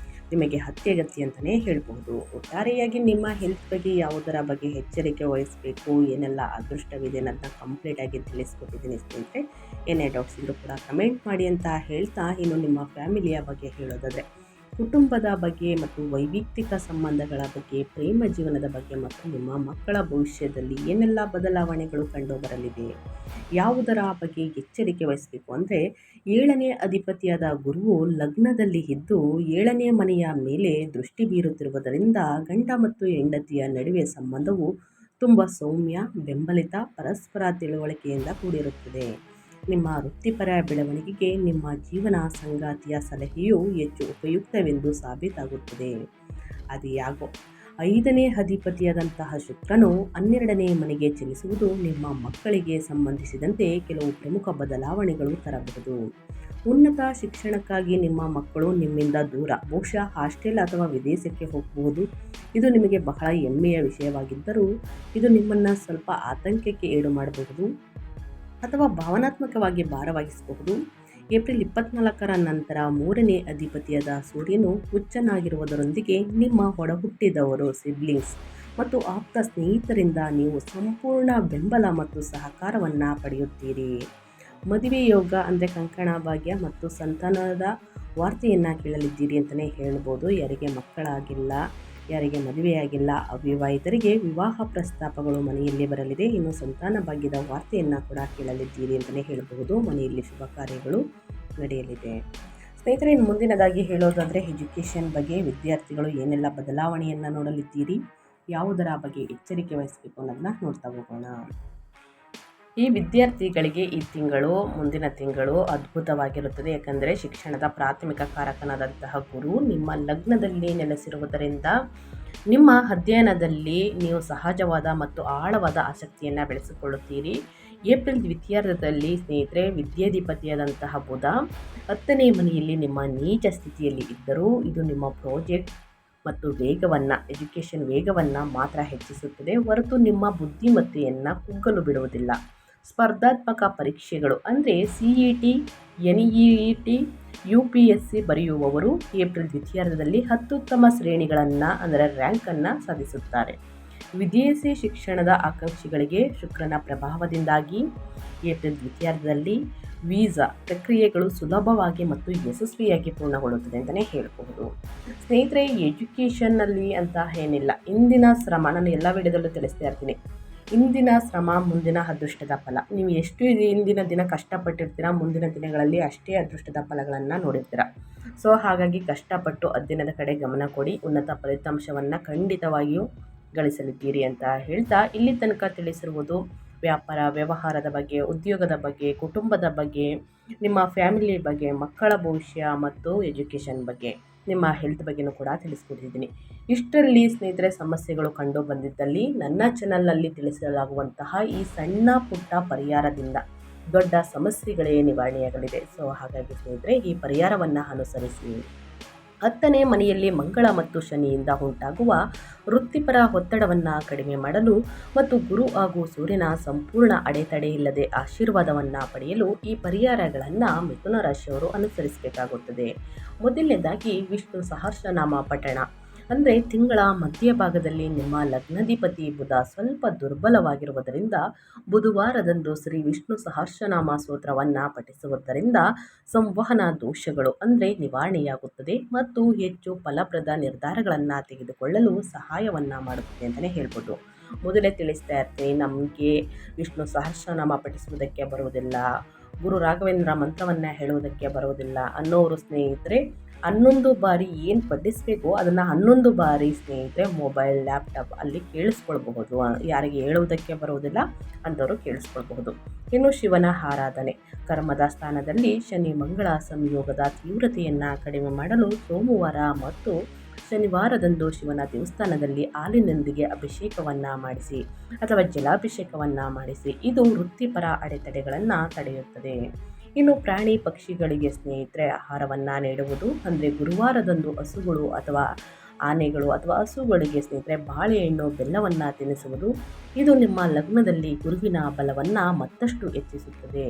[SPEAKER 1] ನಿಮಗೆ ಅತ್ಯಗತ್ಯ ಅಂತಲೇ ಹೇಳ್ಬೋದು. ಒಟ್ಟಾರೆಯಾಗಿ ನಿಮ್ಮ ಹೆಲ್ತ್ ಬಗ್ಗೆ ಯಾವುದರ ಬಗ್ಗೆ ಎಚ್ಚರಿಕೆ ವಹಿಸಬೇಕು, ಏನೆಲ್ಲ ಅದೃಷ್ಟವಿದೆ ಅನ್ನೋದನ್ನ ಕಂಪ್ಲೀಟಾಗಿ ತಿಳಿಸ್ಕೊಟ್ಟಿದ್ದೀನಿ ಸ್ನೇಹಿತರೆ. ಏನೇ ಡೌಟ್ಸ್ ಇದ್ದರೂ ಕೂಡ ಕಮೆಂಟ್ ಮಾಡಿ ಅಂತ ಹೇಳ್ತಾ, ಇನ್ನು ನಿಮ್ಮ ಫ್ಯಾಮಿಲಿಯ ಬಗ್ಗೆ ಹೇಳೋದಾದರೆ, ಕುಟುಂಬದ ಬಗ್ಗೆ ಮತ್ತು ವೈಯಕ್ತಿಕ ಸಂಬಂಧಗಳ ಬಗ್ಗೆ, ಪ್ರೇಮ ಜೀವನದ ಬಗ್ಗೆ ಮತ್ತು ನಿಮ್ಮ ಮಕ್ಕಳ ಭವಿಷ್ಯದಲ್ಲಿ ಏನೆಲ್ಲ ಬದಲಾವಣೆಗಳು ಕಂಡು ಬರಲಿದೆ, ಯಾವುದರ ಬಗ್ಗೆ ಎಚ್ಚರಿಕೆ ವಹಿಸಬೇಕು ಅಂದರೆ, 7ನೇ ಅಧಿಪತಿಯಾದ ಗುರುವು ಲಗ್ನದಲ್ಲಿ ಇದ್ದು 7ನೇ ಮನೆಯ ಮೇಲೆ ದೃಷ್ಟಿ ಬೀರುತ್ತಿರುವುದರಿಂದ ಗಂಡ ಮತ್ತು ಹೆಂಡತಿಯ ನಡುವೆ ಸಂಬಂಧವು ತುಂಬ ಸೌಮ್ಯ, ಬೆಂಬಲಿತ, ಪರಸ್ಪರ ತಿಳುವಳಿಕೆಯಿಂದ ಕೂಡಿರುತ್ತದೆ. ನಿಮ್ಮ ವೃತ್ತಿಪರ ಬೆಳವಣಿಗೆಗೆ ನಿಮ್ಮ ಜೀವನ ಸಂಗಾತಿಯ ಸಲಹೆಯು ಹೆಚ್ಚು ಉಪಯುಕ್ತವೆಂದು ಸಾಬೀತಾಗುತ್ತದೆ. ಅದಿಯಾಗೋ 5ನೇ ಅಧಿಪತಿಯಾದಂತಹ ಶುಕ್ರನು 12ನೇ ಮನೆಗೆ ಚಲಿಸುವುದು ನಿಮ್ಮ ಮಕ್ಕಳಿಗೆ ಸಂಬಂಧಿಸಿದಂತೆ ಕೆಲವು ಪ್ರಮುಖ ಬದಲಾವಣೆಗಳು ತರಬಹುದು. ಉನ್ನತ ಶಿಕ್ಷಣಕ್ಕಾಗಿ ನಿಮ್ಮ ಮಕ್ಕಳು ನಿಮ್ಮಿಂದ ದೂರ, ಬಹುಶಃ ಹಾಸ್ಟೆಲ್ ಅಥವಾ ವಿದೇಶಕ್ಕೆ ಹೋಗಬಹುದು. ಇದು ನಿಮಗೆ ಬಹಳ ಹೆಮ್ಮೆಯ ವಿಷಯವಾಗಿದ್ದರೂ ಇದು ನಿಮ್ಮನ್ನು ಸ್ವಲ್ಪ ಆತಂಕಕ್ಕೆ ಈಡು ಮಾಡಬಹುದು ಅಥವಾ ಭಾವನಾತ್ಮಕವಾಗಿ ಭಾರವಾಗಿಸಬಹುದು. ಏಪ್ರಿಲ್ 24ರ ನಂತರ 3ನೇ ಅಧಿಪತಿಯಾದ ಸೂರ್ಯನು ಉಚ್ಚನಾಗಿರುವುದರೊಂದಿಗೆ ನಿಮ್ಮ ಒಡಹುಟ್ಟಿದವರು, ಸಿಬ್ಲಿಂಗ್ಸ್ ಮತ್ತು ಆಪ್ತ ಸ್ನೇಹಿತರಿಂದ ನೀವು ಸಂಪೂರ್ಣ ಬೆಂಬಲ ಮತ್ತು ಸಹಕಾರವನ್ನು ಪಡೆಯುತ್ತೀರಿ. ಮದುವೆ ಯೋಗ ಅಂದರೆ ಕಂಕಣ ಭಾಗ್ಯ ಮತ್ತು ಸಂತಾನದ ವಾರ್ತೆಯನ್ನು ಕೇಳಲಿದ್ದೀರಿ ಅಂತಲೇ ಹೇಳ್ಬೋದು. ಯಾರಿಗೆ ಮಕ್ಕಳಾಗಿಲ್ಲ, ಯಾರಿಗೆ ಮದುವೆಯಾಗಿಲ್ಲ ಅವಿವಾಹಿತರಿಗೆ ವಿವಾಹ ಪ್ರಸ್ತಾಪಗಳು ಮನೆಯಲ್ಲಿ ಬರಲಿದೆ. ಇನ್ನು ಸಂತಾನ ಭಾಗ್ಯದ ವಾರ್ತೆಯನ್ನು ಕೂಡ ಕೇಳಲಿದ್ದೀರಿ ಅಂತಲೇ ಹೇಳಬಹುದು. ಮನೆಯಲ್ಲಿ ಶುಭ ಕಾರ್ಯಗಳು ನಡೆಯಲಿದೆ. ಸ್ನೇಹಿತರೆ, ಇನ್ನು ಮುಂದಿನದಾಗಿ ಹೇಳೋದಾದರೆ ಎಜುಕೇಷನ್ ಬಗ್ಗೆ ವಿದ್ಯಾರ್ಥಿಗಳು ಏನೆಲ್ಲ ಬದಲಾವಣೆಯನ್ನು ನೋಡಲಿದ್ದೀರಿ, ಯಾವುದರ ಬಗ್ಗೆ ಎಚ್ಚರಿಕೆ ವಹಿಸಬೇಕು ಅನ್ನೋದನ್ನ ನೋಡ್ತಾ ಹೋಗೋಣ. ಈ ವಿದ್ಯಾರ್ಥಿಗಳಿಗೆ ಈ ತಿಂಗಳು, ಮುಂದಿನ ತಿಂಗಳು ಅದ್ಭುತವಾಗಿರುತ್ತದೆ. ಯಾಕಂದರೆ ಶಿಕ್ಷಣದ ಪ್ರಾಥಮಿಕ ಕಾರಕನಾದಂತಹ ಗುರು ನಿಮ್ಮ ಲಗ್ನದಲ್ಲಿ ನೆಲೆಸಿರುವುದರಿಂದ ನಿಮ್ಮ ಅಧ್ಯಯನದಲ್ಲಿ ನೀವು ಸಹಜವಾದ ಮತ್ತು ಆಳವಾದ ಆಸಕ್ತಿಯನ್ನು ಬೆಳೆಸಿಕೊಳ್ಳುತ್ತೀರಿ. ಏಪ್ರಿಲ್ ದ್ವಿತೀಯಾರ್ಧದಲ್ಲಿ ಸ್ನೇಹಿತರೆ, ವಿದ್ಯಾಧಿಪತಿಯಾದಂತಹ ಬುಧ 10ನೇ ಮನೆಯಲ್ಲಿ ನಿಮ್ಮ ನೀಚ ಸ್ಥಿತಿಯಲ್ಲಿ ಇದ್ದರೂ ಇದು ನಿಮ್ಮ ಪ್ರಾಜೆಕ್ಟ್ ಮತ್ತು ವೇಗವನ್ನು, ಎಜುಕೇಷನ್ ವೇಗವನ್ನು ಮಾತ್ರ ಹೆಚ್ಚಿಸುತ್ತದೆ ಹೊರತು ನಿಮ್ಮ ಬುದ್ಧಿಮತ್ತೆಯನ್ನು ಕುಗ್ಗಲು ಬಿಡುವುದಿಲ್ಲ. ಸ್ಪರ್ಧಾತ್ಮಕ ಪರೀಕ್ಷೆಗಳು ಅಂದರೆ CET, NEET, UPSC ಬರೆಯುವವರು ಏಪ್ರಿಲ್ ದ್ವಿತೀಯಾರ್ಧದಲ್ಲಿ ಅತ್ಯುತ್ತಮ ಶ್ರೇಣಿಗಳನ್ನು ಅಂದರೆ ರ್ಯಾಂಕನ್ನು ಸಾಧಿಸುತ್ತಾರೆ. ವಿದೇಶಿ ಶಿಕ್ಷಣದ ಆಕಾಂಕ್ಷಿಗಳಿಗೆ ಶುಕ್ರನ ಪ್ರಭಾವದಿಂದಾಗಿ ಏಪ್ರಿಲ್ ದ್ವಿತೀಯಾರ್ಧದಲ್ಲಿ ವೀಸಾ ಪ್ರಕ್ರಿಯೆಗಳು ಸುಲಭವಾಗಿ ಮತ್ತು ಯಶಸ್ವಿಯಾಗಿ ಪೂರ್ಣಗೊಳ್ಳುತ್ತದೆ ಅಂತಲೇ ಹೇಳಬಹುದು. ಸ್ನೇಹಿತರೆ, ಎಜುಕೇಷನ್ನಲ್ಲಿ ಅಂತ ಏನಿಲ್ಲ, ಇಂದಿನ ಶ್ರಮ, ನಾನು ಎಲ್ಲ ವಿಡಿಯೋದಲ್ಲೂ ತಿಳಿಸ್ತಾ ಇರ್ತೀನಿ, ಇಂದಿನ ಶ್ರಮ ಮುಂದಿನ ಅದೃಷ್ಟದ ಫಲ. ನೀವು ಎಷ್ಟು ಇಂದಿನ ದಿನ ಕಷ್ಟಪಟ್ಟಿರ್ತೀರ, ಮುಂದಿನ ದಿನಗಳಲ್ಲಿ ಅಷ್ಟೇ ಅದೃಷ್ಟದ ಫಲಗಳನ್ನು ನೋಡಿರ್ತೀರ. ಸೊ ಹಾಗಾಗಿ ಕಷ್ಟಪಟ್ಟು ಅಧ್ಯಯನದ ಕಡೆ ಗಮನ ಕೊಡಿ, ಉನ್ನತ ಫಲಿತಾಂಶವನ್ನು ಖಂಡಿತವಾಗಿಯೂ ಗಳಿಸಲಿದ್ದೀರಿ ಅಂತ ಹೇಳ್ತಾ ಇಲ್ಲಿ ತನಕ ತಿಳಿಸಿರುವುದು ವ್ಯಾಪಾರ ವ್ಯವಹಾರದ ಬಗ್ಗೆ, ಉದ್ಯೋಗದ ಬಗ್ಗೆ, ಕುಟುಂಬದ ಬಗ್ಗೆ, ನಿಮ್ಮ ಫ್ಯಾಮಿಲಿ ಬಗ್ಗೆ, ಮಕ್ಕಳ ಭವಿಷ್ಯ ಮತ್ತು ಎಜುಕೇಷನ್ ಬಗ್ಗೆ, ನಿಮ್ಮ ಹೆಲ್ತ್ ಬಗ್ಗೆನೂ ಕೂಡ ತಿಳಿಸ್ಕೊಟ್ಟಿದ್ದೀನಿ. ಇಷ್ಟರಲ್ಲಿ ಸ್ನೇಹಿತರೆ ಸಮಸ್ಯೆಗಳು ಕಂಡು ಬಂದಿದ್ದಲ್ಲಿ ನನ್ನ ಚಾನಲ್ನಲ್ಲಿ ತಿಳಿಸಲಾಗುವಂತಹ ಈ ಸಣ್ಣ ಪುಟ್ಟ ಪರಿಹಾರದಿಂದ ದೊಡ್ಡ ಸಮಸ್ಯೆಗಳೇ ನಿವಾರಣೆಯಾಗಲಿದೆ. ಸೊ ಹಾಗಾಗಿ ಸ್ನೇಹಿತರೆ, ಈ ಪರಿಹಾರವನ್ನು ಅನುಸರಿಸಿ. 10ನೇ ಮನೆಯಲ್ಲಿ ಮಂಗಳ ಮತ್ತು ಶನಿಯಿಂದ ಉಂಟಾಗುವ ವೃತ್ತಿಪರ ಒತ್ತಡವನ್ನು ಕಡಿಮೆ ಮಾಡಲು ಮತ್ತು ಗುರು ಹಾಗೂ ಸೂರ್ಯನ ಸಂಪೂರ್ಣ ಅಡೆತಡೆ ಇಲ್ಲದೆ ಆಶೀರ್ವಾದವನ್ನು ಪಡೆಯಲು ಈ ಪರಿಹಾರಗಳನ್ನು ಮಿಥುನ ರಾಶಿಯವರು ಅನುಸರಿಸಬೇಕಾಗುತ್ತದೆ. ಮೊದಲನೇದಾಗಿ ವಿಷ್ಣು ಸಹಸ್ರನಾಮ ಪಠಣ. ಅಂದರೆ ತಿಂಗಳ ಮಧ್ಯಭಾಗದಲ್ಲಿ ನಿಮ್ಮ ಲಗ್ನಾಧಿಪತಿ ಬುಧ ಸ್ವಲ್ಪ ದುರ್ಬಲವಾಗಿರುವುದರಿಂದ ಬುಧವಾರದಂದು ಶ್ರೀ ವಿಷ್ಣು ಸಹಸ್ರನಾಮ ಸ್ತೋತ್ರವನ್ನು ಪಠಿಸುವುದರಿಂದ ಸಂವಹನ ದೋಷಗಳು ಅಂದರೆ ನಿವಾರಣೆಯಾಗುತ್ತದೆ ಮತ್ತು ಹೆಚ್ಚು ಫಲಪ್ರದ ನಿರ್ಧಾರಗಳನ್ನು ತೆಗೆದುಕೊಳ್ಳಲು ಸಹಾಯವನ್ನು ಮಾಡುತ್ತದೆ ಅಂತಲೇ ಹೇಳ್ಬೋದು. ಮೊದಲೇ ತಿಳಿಸ್ತಾ ಇರ್ತೀನಿ, ನಮಗೆ ವಿಷ್ಣು ಸಹಸ್ರನಾಮ ಪಠಿಸುವುದಕ್ಕೆ ಬರುವುದಿಲ್ಲ, ಗುರು ರಾಘವೇಂದ್ರ ಮಂತ್ರವನ್ನು ಹೇಳುವುದಕ್ಕೆ ಬರುವುದಿಲ್ಲ ಅನ್ನೋರು ಸ್ನೇಹಿತರೆ 11 ಬಾರಿ ಏನು ಪಠಿಸಬೇಕು ಅದನ್ನು 11 ಬಾರಿ ಸ್ನೇಹಿತರೆ ಮೊಬೈಲ್, ಲ್ಯಾಪ್ಟಾಪ್ ಅಲ್ಲಿ ಕೇಳಿಸ್ಕೊಳ್ಬಹುದು. ಯಾರಿಗೆ ಹೇಳುವುದಕ್ಕೆ ಬರುವುದಿಲ್ಲ ಅಂಥವರು ಕೇಳಿಸ್ಕೊಳ್ಬಹುದು. ಇನ್ನು ಶಿವನ ಆರಾಧನೆ. ಕರ್ಮದ ಸ್ಥಾನದಲ್ಲಿ ಶನಿ ಮಂಗಳ ಸಂಯೋಗದ ತೀವ್ರತೆಯನ್ನು ಕಡಿಮೆ ಮಾಡಲು ಸೋಮವಾರ ಮತ್ತು ಶನಿವಾರದಂದು ಶಿವನ ದೇವಸ್ಥಾನದಲ್ಲಿ ಹಾಲಿನೊಂದಿಗೆ ಅಭಿಷೇಕವನ್ನು ಮಾಡಿಸಿ ಅಥವಾ ಜಲಾಭಿಷೇಕವನ್ನು ಮಾಡಿಸಿ. ಇದು ವೃತ್ತಿಪರ ಅಡೆತಡೆಗಳನ್ನು ತಡೆಯುತ್ತದೆ. ಇನ್ನು ಪ್ರಾಣಿ ಪಕ್ಷಿಗಳಿಗೆ ಸ್ನೇಹಿತರೆ ಆಹಾರವನ್ನು ನೀಡುವುದು ಅಂದರೆ ಗುರುವಾರದಂದು ಹಸುಗಳು ಅಥವಾ ಆನೆಗಳು ಅಥವಾ ಹಸುಗಳಿಗೆ ಸ್ನೇಹಿತರೆ ಬಾಳೆಹಣ್ಣು ಬೆಲ್ಲವನ್ನು ತಿನ್ನಿಸುವುದು. ಇದು ನಿಮ್ಮ ಲಗ್ನದಲ್ಲಿ ಗುರುವಿನ ಬಲವನ್ನು ಮತ್ತಷ್ಟು ಹೆಚ್ಚಿಸುತ್ತದೆ.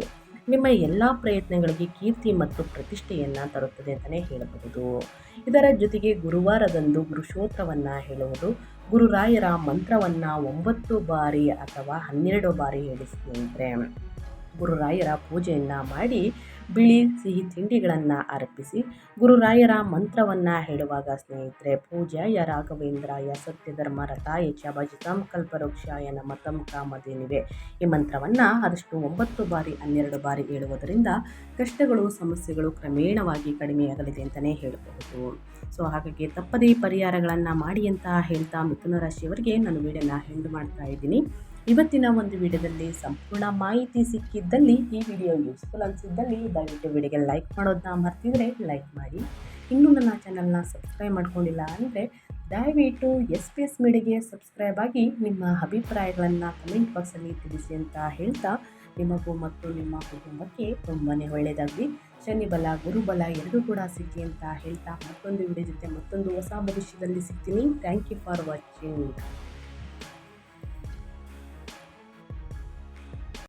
[SPEAKER 1] ನಿಮ್ಮ ಎಲ್ಲ ಪ್ರಯತ್ನಗಳಿಗೆ ಕೀರ್ತಿ ಮತ್ತು ಪ್ರತಿಷ್ಠೆಯನ್ನು ತರುತ್ತದೆ ಅಂತಲೇ ಹೇಳಬಹುದು. ಇದರ ಜೊತೆಗೆ ಗುರುವಾರದಂದು ಗುರುಶೋತ್ರವನ್ನು ಹೇಳುವುದು, ಗುರುರಾಯರ ಮಂತ್ರವನ್ನು 9 ಬಾರಿ ಅಥವಾ 12 ಬಾರಿ ಹೇಳಿ ಸ್ನೇಹಿತರೆ. ಗುರುರಾಯರ ಪೂಜೆಯನ್ನು ಮಾಡಿ ಬಿಳಿ ಸಿಹಿ ತಿಂಡಿಗಳನ್ನು ಅರ್ಪಿಸಿ ಗುರುರಾಯರ ಮಂತ್ರವನ್ನು ಹೇಳುವಾಗ ಸ್ನೇಹಿತರೆ, ಪೂಜ್ಯಾಯ ರಾಘವೇಂದ್ರಾಯ ಸತ್ಯಧರ್ಮ ರಥಾಯ ಚ ಭಜತಾಂ ಕಲ್ಪವೃಕ್ಷಾಯ ನಮತಂ ಕಾಮಧೇನುವೆ ಈ ಮಂತ್ರವನ್ನು ಆದಷ್ಟು 9 ಬಾರಿ 12 ಬಾರಿ ಹೇಳುವುದರಿಂದ ಕಷ್ಟಗಳು ಸಮಸ್ಯೆಗಳು ಕ್ರಮೇಣವಾಗಿ ಕಡಿಮೆಯಾಗಲಿದೆ ಅಂತಲೇ ಹೇಳಬಹುದು. ಸೊ ಹಾಗಾಗಿ ತಪ್ಪದೇ ಪರಿಹಾರಗಳನ್ನು ಮಾಡಿ ಅಂತ ಹೇಳ್ತಾ ಮಿಥುನ ರಾಶಿಯವರಿಗೆ ನಾನು ವಿಡಿಯೋನ ಎಂಡ್ ಮಾಡ್ತಾ ಇದ್ದೀನಿ. ಇವತ್ತಿನ ಒಂದು ವಿಡಿಯೋದಲ್ಲಿ ಸಂಪೂರ್ಣ ಮಾಹಿತಿ ಸಿಕ್ಕಿದ್ದಲ್ಲಿ, ಈ ವಿಡಿಯೋ ಯೂಸ್ಫುಲ್ ಅನಿಸಿದ್ದಲ್ಲಿ ದಯವಿಟ್ಟು ವಿಡಿಯೋಗೆ ಲೈಕ್ ಮಾಡೋದನ್ನ ಮರ್ತಿದ್ರೆ ಲೈಕ್ ಮಾಡಿ. ಇನ್ನೂ ನನ್ನ ಚಾನಲ್ನ ಸಬ್ಸ್ಕ್ರೈಬ್ ಮಾಡ್ಕೊಂಡಿಲ್ಲ ಅಂದರೆ ದಯವಿಟ್ಟು SPS ಮೀಡಿಯಾಗೆ ಸಬ್ಸ್ಕ್ರೈಬ್ ಆಗಿ ನಿಮ್ಮ ಅಭಿಪ್ರಾಯಗಳನ್ನು ಕಮೆಂಟ್ ಬಾಕ್ಸಲ್ಲಿ ತಿಳಿಸಿ ಅಂತ ಹೇಳ್ತಾ, ನಿಮಗೂ ಮತ್ತು ನಿಮ್ಮ ಕುಟುಂಬಕ್ಕೆ ತುಂಬಾ ಒಳ್ಳೆಯದಾಗಲಿ, ಶನಿ ಬಲ ಗುರುಬಲ ಎರಡೂ ಕೂಡ ಸಿಕ್ಕಿ ಅಂತ ಹೇಳ್ತಾ ಮತ್ತೊಂದು ವಿಡಿಯೋ ಜೊತೆ ಮತ್ತೊಂದು ಹೊಸ ಭವಿಷ್ಯದಲ್ಲಿ ಸಿಗ್ತೀನಿ. Thank you for watching.